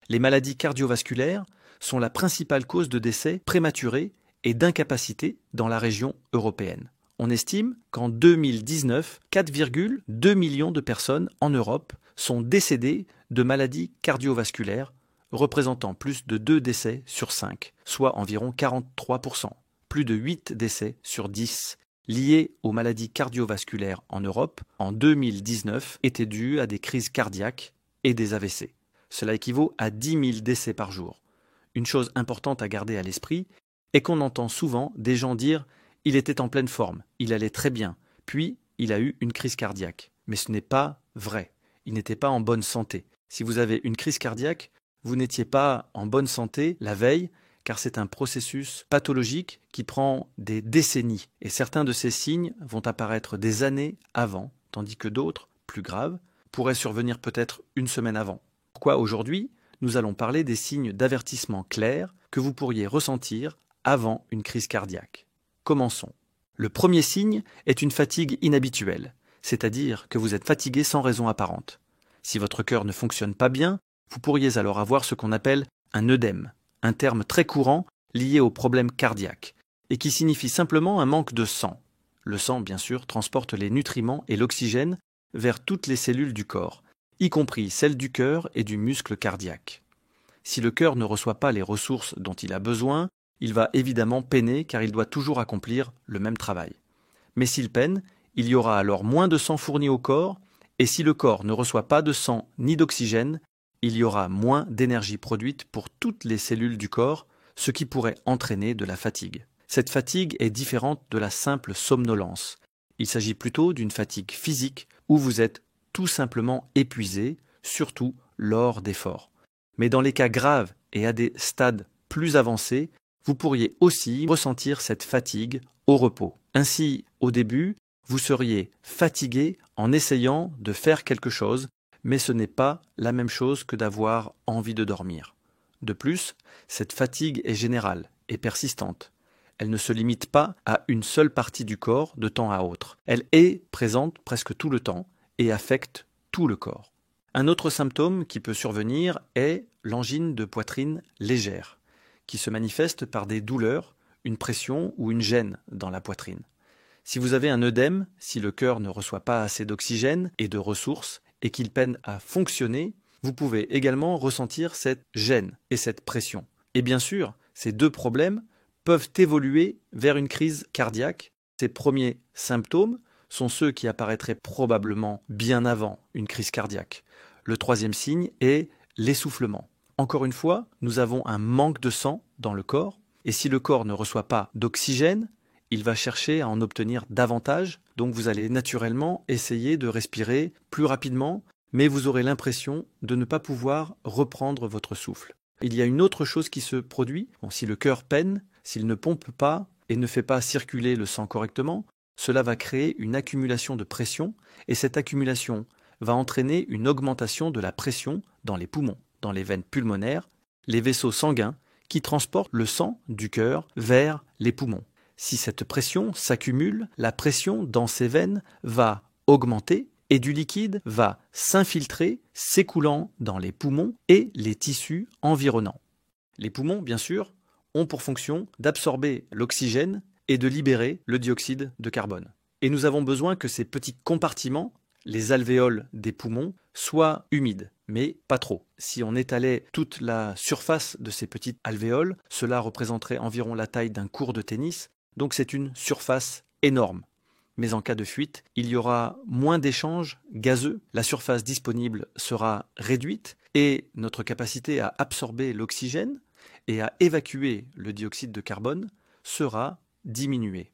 Les maladies cardiovasculaires sont la principale cause de décès prématurés et d'incapacité dans la région européenne. On estime qu'en 2019, 4,2 millions de personnes en Europe sont décédées de maladies cardiovasculaires, représentant plus de 2 décès sur 5, soit environ 43%. Plus de 8 décès sur 10 liés aux maladies cardiovasculaires en Europe en 2019 étaient dus à des crises cardiaques et des AVC. Cela équivaut à 10 000 décès par jour. Une chose importante à garder à l'esprit est qu'on entend souvent des gens dire « il était en pleine forme, il allait très bien, puis il a eu une crise cardiaque ». Mais ce n'est pas vrai. Il n'était pas en bonne santé. Si vous avez une crise cardiaque, vous n'étiez pas en bonne santé la veille, car c'est un processus pathologique qui prend des décennies. Et certains de ces signes vont apparaître des années avant, tandis que d'autres, plus graves, pourraient survenir peut-être une semaine avant. Pourquoi aujourd'hui, nous allons parler des signes d'avertissement clairs que vous pourriez ressentir avant une crise cardiaque. Commençons. Le premier signe est une fatigue inhabituelle, c'est-à-dire que vous êtes fatigué sans raison apparente. Si votre cœur ne fonctionne pas bien, vous pourriez alors avoir ce qu'on appelle un œdème, un terme très courant lié aux problèmes cardiaques, et qui signifie simplement un manque de sang. Le sang, bien sûr, transporte les nutriments et l'oxygène vers toutes les cellules du corps, y compris celles du cœur et du muscle cardiaque. Si le cœur ne reçoit pas les ressources dont il a besoin, il va évidemment peiner car il doit toujours accomplir le même travail. Mais s'il peine, il y aura alors moins de sang fourni au corps, et si le corps ne reçoit pas de sang ni d'oxygène, il y aura moins d'énergie produite pour toutes les cellules du corps, ce qui pourrait entraîner de la fatigue. Cette fatigue est différente de la simple somnolence. Il s'agit plutôt d'une fatigue physique où vous êtes tout simplement épuisé, surtout lors d'efforts. Mais dans les cas graves et à des stades plus avancés, vous pourriez aussi ressentir cette fatigue au repos. Ainsi, au début, vous seriez fatigué en essayant de faire quelque chose, mais ce n'est pas la même chose que d'avoir envie de dormir. De plus, cette fatigue est générale et persistante. Elle ne se limite pas à une seule partie du corps de temps à autre. Elle est présente presque tout le temps et affecte tout le corps. Un autre symptôme qui peut survenir est l'angine de poitrine légère, qui se manifeste par des douleurs, une pression ou une gêne dans la poitrine. Si vous avez un œdème, si le cœur ne reçoit pas assez d'oxygène et de ressources et qu'il peine à fonctionner, vous pouvez également ressentir cette gêne et cette pression. Et bien sûr, ces deux problèmes peuvent évoluer vers une crise cardiaque. Ces premiers symptômes sont ceux qui apparaîtraient probablement bien avant une crise cardiaque. Le troisième signe est l'essoufflement. Encore une fois, nous avons un manque de sang dans le corps, et si le corps ne reçoit pas d'oxygène, il va chercher à en obtenir davantage, donc vous allez naturellement essayer de respirer plus rapidement, mais vous aurez l'impression de ne pas pouvoir reprendre votre souffle. Il y a une autre chose qui se produit, si le cœur peine, s'il ne pompe pas et ne fait pas circuler le sang correctement, cela va créer une accumulation de pression, et cette accumulation va entraîner une augmentation de la pression dans les poumons, dans les veines pulmonaires, les vaisseaux sanguins qui transportent le sang du cœur vers les poumons. Si cette pression s'accumule, la pression dans ces veines va augmenter et du liquide va s'infiltrer, s'écoulant dans les poumons et les tissus environnants. Les poumons, bien sûr, ont pour fonction d'absorber l'oxygène et de libérer le dioxyde de carbone. Et nous avons besoin que ces petits compartiments, les alvéoles des poumons, soient humides, mais pas trop. Si on étalait toute la surface de ces petites alvéoles, cela représenterait environ la taille d'un court de tennis, donc c'est une surface énorme. Mais en cas de fuite, il y aura moins d'échanges gazeux, la surface disponible sera réduite et notre capacité à absorber l'oxygène et à évacuer le dioxyde de carbone sera diminuée.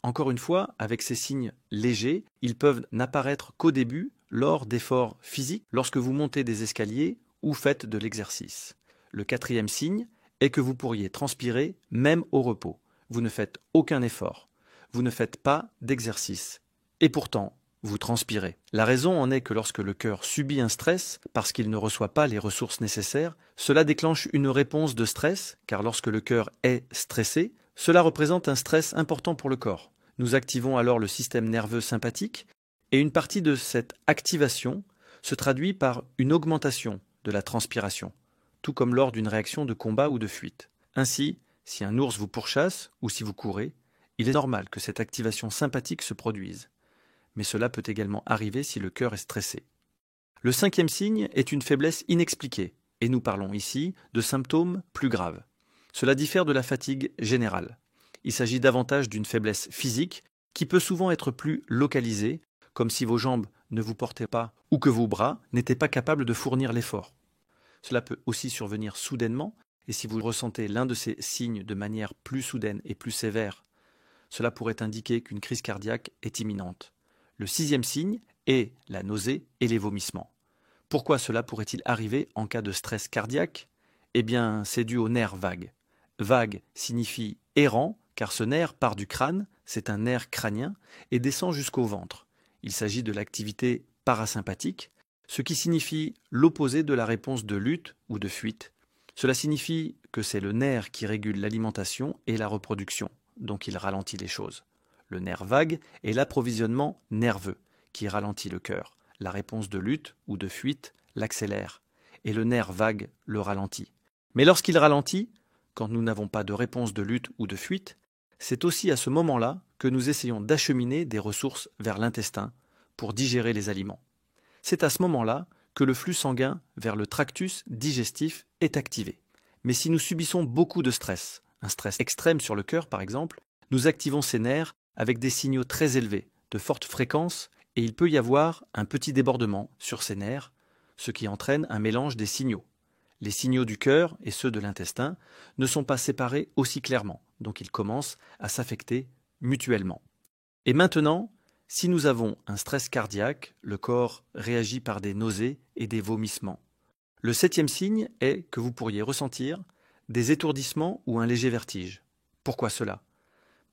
Encore une fois, avec ces signes légers, ils peuvent n'apparaître qu'au début, lors d'efforts physiques, lorsque vous montez des escaliers ou faites de l'exercice. Le quatrième signe est que vous pourriez transpirer même au repos. Vous ne faites aucun effort. Vous ne faites pas d'exercice. Et pourtant, vous transpirez. La raison en est que lorsque le cœur subit un stress, parce qu'il ne reçoit pas les ressources nécessaires, cela déclenche une réponse de stress, car lorsque le cœur est stressé, cela représente un stress important pour le corps. Nous activons alors le système nerveux sympathique, et une partie de cette activation se traduit par une augmentation de la transpiration. tout comme lors d'une réaction de combat ou de fuite. Ainsi, si un ours vous pourchasse ou si vous courez, il est normal que cette activation sympathique se produise. Mais cela peut également arriver si le cœur est stressé. Le 5e signe est une faiblesse inexpliquée, et nous parlons ici de symptômes plus graves. Cela diffère de la fatigue générale. Il s'agit davantage d'une faiblesse physique qui peut souvent être plus localisée, comme si vos jambes ne vous portaient pas ou que vos bras n'étaient pas capables de fournir l'effort. Cela peut aussi survenir soudainement, et si vous ressentez l'un de ces signes de manière plus soudaine et plus sévère, cela pourrait indiquer qu'une crise cardiaque est imminente. Le 6e signe est la nausée et les vomissements. Pourquoi cela pourrait-il arriver en cas de stress cardiaque? Eh bien, c'est dû au nerf vague. Vague signifie errant, car ce nerf part du crâne, c'est un nerf crânien, et descend jusqu'au ventre. Il s'agit de l'activité parasympathique, ce qui signifie l'opposé de la réponse de lutte ou de fuite. Cela signifie que c'est le nerf qui régule l'alimentation et la reproduction, donc il ralentit les choses. Le nerf vague est l'approvisionnement nerveux, qui ralentit le cœur. La réponse de lutte ou de fuite l'accélère, et le nerf vague le ralentit. Mais lorsqu'il ralentit, quand nous n'avons pas de réponse de lutte ou de fuite, c'est aussi à ce moment-là que nous essayons d'acheminer des ressources vers l'intestin pour digérer les aliments. C'est à ce moment-là que le flux sanguin vers le tractus digestif est activé. Mais si nous subissons beaucoup de stress, un stress extrême sur le cœur par exemple, nous activons ces nerfs avec des signaux très élevés, de forte fréquence, et il peut y avoir un petit débordement sur ces nerfs, ce qui entraîne un mélange des signaux. Les signaux du cœur et ceux de l'intestin ne sont pas séparés aussi clairement, donc ils commencent à s'affecter mutuellement. Et maintenant, si nous avons un stress cardiaque, le corps réagit par des nausées et des vomissements. Le 7e signe est que vous pourriez ressentir des étourdissements ou un léger vertige. Pourquoi cela?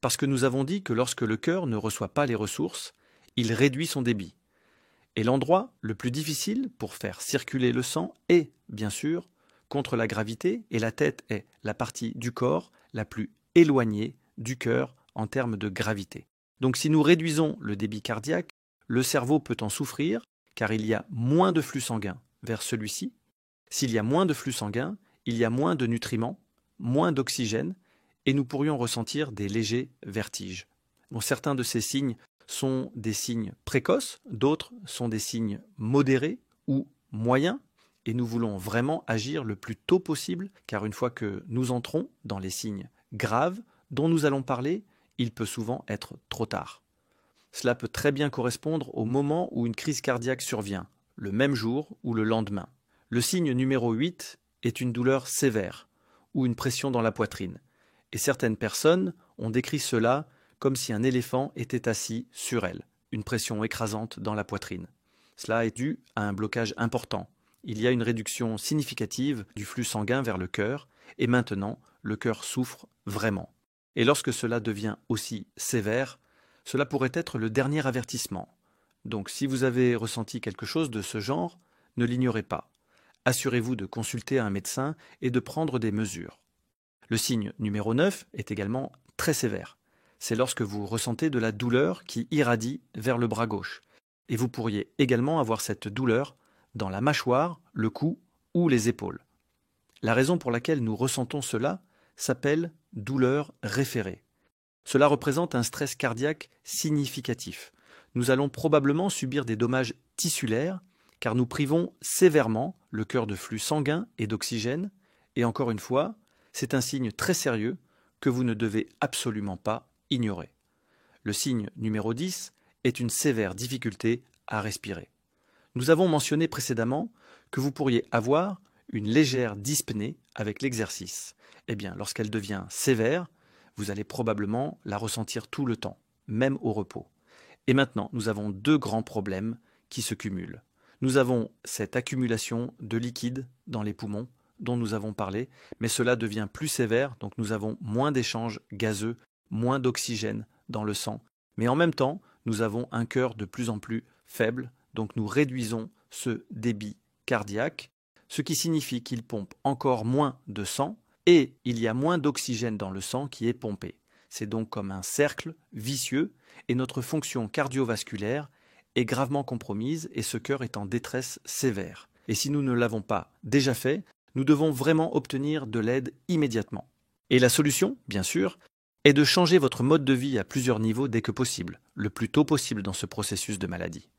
Parce que nous avons dit que lorsque le cœur ne reçoit pas les ressources, il réduit son débit. Et l'endroit le plus difficile pour faire circuler le sang est, bien sûr, contre la gravité, et la tête est la partie du corps la plus éloignée du cœur en termes de gravité. Donc si nous réduisons le débit cardiaque, le cerveau peut en souffrir car il y a moins de flux sanguin vers celui-ci. S'il y a moins de flux sanguin, il y a moins de nutriments, moins d'oxygène, et nous pourrions ressentir des légers vertiges. Bon, certains de ces signes sont des signes précoces, d'autres sont des signes modérés ou moyens, et nous voulons vraiment agir le plus tôt possible, car une fois que nous entrons dans les signes graves dont nous allons parler, il peut souvent être trop tard. Cela peut très bien correspondre au moment où une crise cardiaque survient, le même jour ou le lendemain. Le signe numéro 8 est une douleur sévère ou une pression dans la poitrine. Et certaines personnes ont décrit cela comme si un éléphant était assis sur elle, une pression écrasante dans la poitrine. Cela est dû à un blocage important. Il y a une réduction significative du flux sanguin vers le cœur, et maintenant, le cœur souffre vraiment. Et lorsque cela devient aussi sévère, cela pourrait être le dernier avertissement. Donc si vous avez ressenti quelque chose de ce genre, ne l'ignorez pas. Assurez-vous de consulter un médecin et de prendre des mesures. Le signe numéro 9 est également très sévère. C'est lorsque vous ressentez de la douleur qui irradie vers le bras gauche. Et vous pourriez également avoir cette douleur dans la mâchoire, le cou ou les épaules. La raison pour laquelle nous ressentons cela s'appelle douleur référée. Cela représente un stress cardiaque significatif. Nous allons probablement subir des dommages tissulaires car nous privons sévèrement le cœur de flux sanguin et d'oxygène, et encore une fois, c'est un signe très sérieux que vous ne devez absolument pas ignorer. Le signe numéro 10 est une sévère difficulté à respirer. Nous avons mentionné précédemment que vous pourriez avoir une légère dyspnée avec l'exercice. Eh bien, lorsqu'elle devient sévère, vous allez probablement la ressentir tout le temps, même au repos. Et maintenant, nous avons deux grands problèmes qui se cumulent. Nous avons cette accumulation de liquide dans les poumons dont nous avons parlé, mais cela devient plus sévère, donc nous avons moins d'échanges gazeux, moins d'oxygène dans le sang, mais en même temps, nous avons un cœur de plus en plus faible, donc nous réduisons ce débit cardiaque, ce qui signifie qu'il pompe encore moins de sang, et il y a moins d'oxygène dans le sang qui est pompé. C'est donc comme un cercle vicieux, et notre fonction cardiovasculaire est gravement compromise, et ce cœur est en détresse sévère. Et si nous ne l'avons pas déjà fait, nous devons vraiment obtenir de l'aide immédiatement. Et la solution, bien sûr, est de changer votre mode de vie à plusieurs niveaux dès que possible, le plus tôt possible dans ce processus de maladie.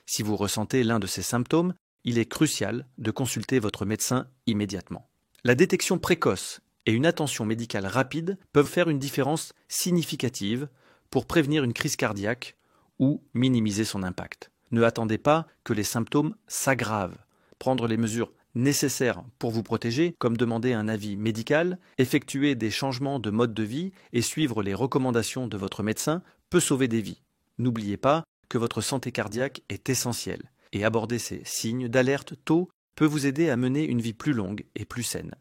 Si vous ressentez l'un de ces symptômes, il est crucial de consulter votre médecin immédiatement. La détection précoce et une attention médicale rapide peuvent faire une différence significative pour prévenir une crise cardiaque ou minimiser son impact. Ne attendez pas que les symptômes s'aggravent. Prendre les mesures nécessaires pour vous protéger, comme demander un avis médical, effectuer des changements de mode de vie et suivre les recommandations de votre médecin, peut sauver des vies. N'oubliez pas que votre santé cardiaque est essentielle et aborder ces signes d'alerte tôt peut vous aider à mener une vie plus longue et plus saine.